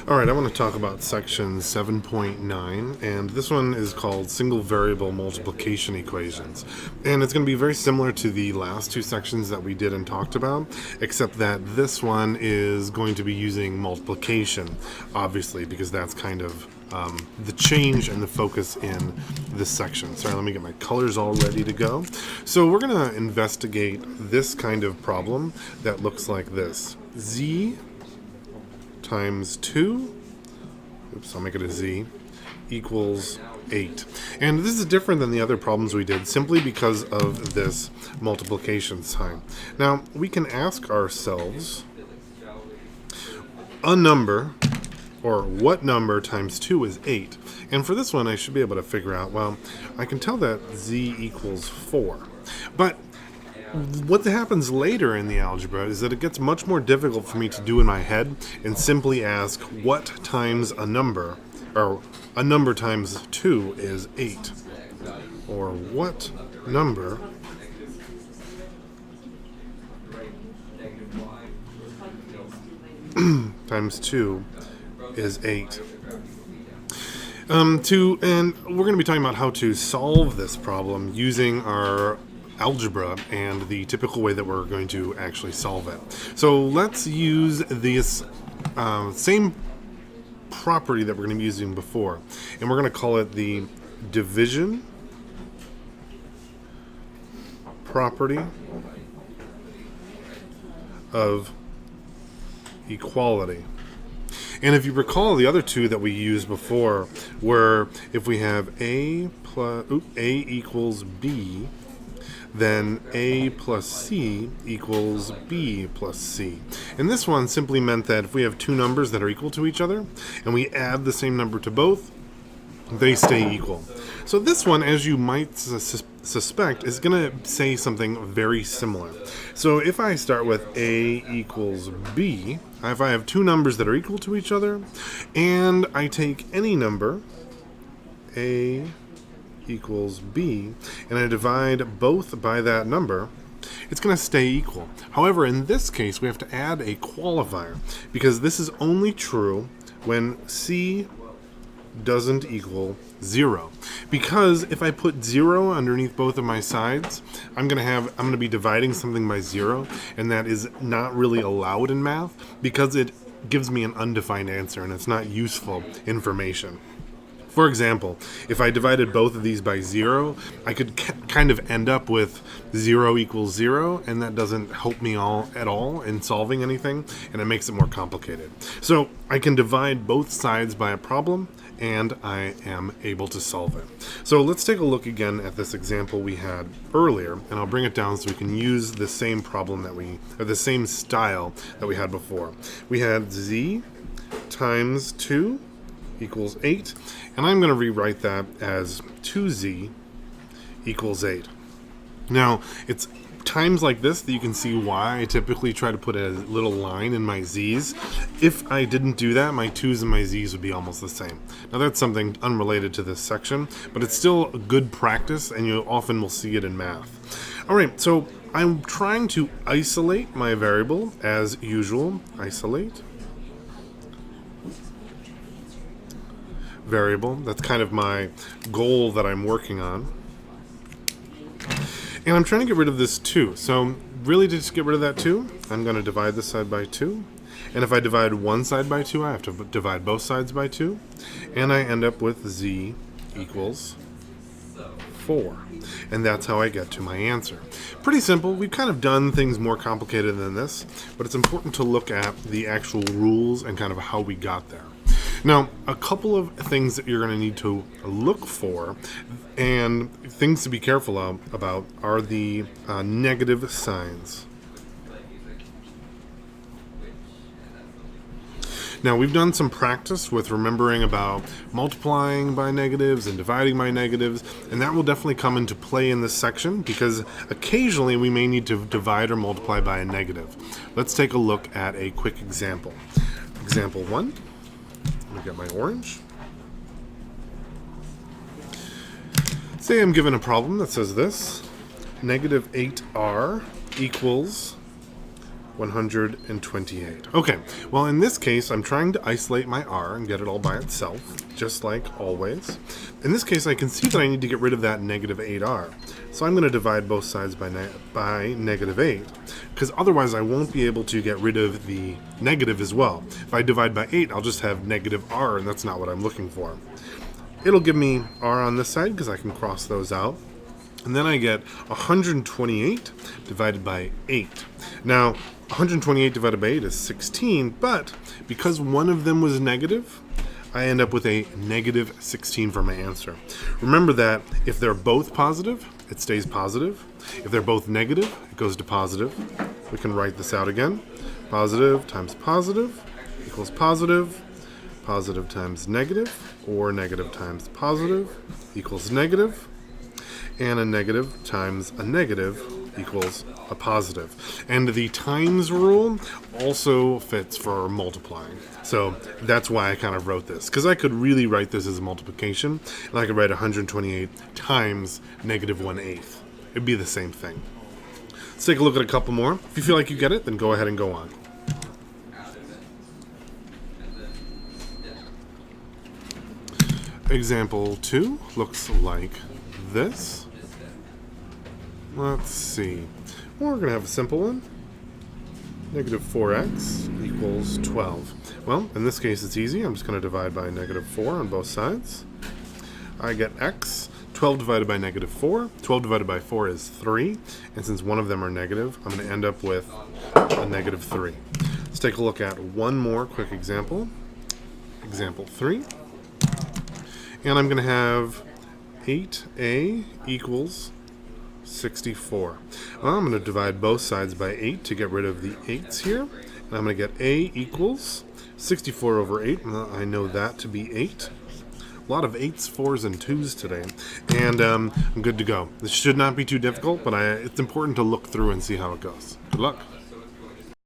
Alright, I want to talk about section 7.9, and this one is called single variable multiplication equations. And it's going to be very similar to the last two sections that we did and talked about, except that this one is going to be using multiplication, obviously, because that's kind of the change and the focus in this section. Sorry, let me get my colors all ready to go. So we're going to investigate this kind of problem that looks like this. Z times 2, oops, I'll make it a z, equals 8. And this is different than the other problems we did simply because of this multiplication sign. Now, we can ask ourselves a number, or what number times 2 is 8. And for this one, I should be able to figure out, well, I can tell that z equals 4. But what happens later in the algebra is that it gets much more difficult for me to do in my head and simply ask what times a number, or a number times 2 is 8. Or what number times 2 is 8. And we're going to be talking about how to solve this problem using our algebra and the typical way that we're going to actually solve it. So let's use this same property that we're going to be using before, and we're going to call it the division property of equality. And if you recall, the other two that we used before were if we have a equals b, then a plus c equals b plus c. And this one simply meant that if we have two numbers that are equal to each other and we add the same number to both, they stay equal. So this one, as you might suspect, is going to say something very similar. So if I start with a equals b, if I have two numbers that are equal to each other, and I take any number, a equals b, and I divide both by that number, it's going to stay equal. However, in this case, we have to add a qualifier, because this is only true when c doesn't equal 0. Because if I put 0 underneath both of my sides, I'm going to be dividing something by 0, and that is not really allowed in math because it gives me an undefined answer and it's not useful information. For example, if I divided both of these by 0, I could kind of end up with 0 equals 0, and that doesn't help me at all in solving anything, and it makes it more complicated. So I can divide both sides by a problem, and I am able to solve it. So let's take a look again at this example we had earlier, and I'll bring it down so we can use the same problem or the same style that we had before. We had z times 2 equals 8, and I'm going to rewrite that as 2z equals 8. Now, it's times like this that you can see why I typically try to put a little line in my z's. If I didn't do that, my 2's and my z's would be almost the same. Now, that's something unrelated to this section, but it's still a good practice, and you often will see it in math. All right, so I'm trying to isolate my variable as usual. Isolate variable. That's kind of my goal that I'm working on. And I'm trying to get rid of this 2. So really, to just get rid of that 2, I'm going to divide this side by 2. And if I divide one side by 2, I have to divide both sides by 2. And I end up with z equals 4. And that's how I get to my answer. Pretty simple. We've kind of done things more complicated than this, but it's important to look at the actual rules and kind of how we got there. Now, a couple of things that you're going to need to look for and things to be careful about are the negative signs. Now, we've done some practice with remembering about multiplying by negatives and dividing by negatives, and that will definitely come into play in this section because occasionally we may need to divide or multiply by a negative. Let's take a look at a quick example. Example 1. Let me get my orange. Say I'm given a problem that says this. Negative 8r equals 128. Okay, well in this case I'm trying to isolate my r and get it all by itself, just like always. In this case I can see that I need to get rid of that negative 8r. So I'm going to divide both sides by negative 8, because otherwise I won't be able to get rid of the negative as well. If I divide by 8, I'll just have negative r, and that's not what I'm looking for. It'll give me r on this side because I can cross those out. And then I get 128 divided by 8. Now, 128 divided by 8 is 16, but because one of them was negative, I end up with a negative 16 for my answer. Remember that if they're both positive, it stays positive. If they're both negative, it goes to positive. We can write this out again. Positive times positive equals positive. Positive times negative, or negative times positive equals negative. And a negative times a negative equals a positive. And the times rule also fits for multiplying. So that's why I kind of wrote this, because I could really write this as a multiplication, and I could write 128 times negative 1/8. It'd be the same thing. Let's take a look at a couple more. If you feel like you get it, then go ahead and go on. Example 2 looks like this. Let's see. We're going to have a simple one. Negative 4x equals 12. Well, in this case it's easy. I'm just going to divide by negative 4 on both sides. I get x. 12 divided by negative 4. 12 divided by 4 is 3. And since one of them are negative, I'm going to end up with a negative 3. Let's take a look at one more quick example. Example 3. And I'm going to have 8a equals 64. Well, I'm going to divide both sides by 8 to get rid of the 8's here. And I'm going to get a equals 64 over 8. Well, I know that to be 8. A lot of 8's, 4's, and 2's today. And I'm good to go. This should not be too difficult, but it's important to look through and see how it goes. Good luck.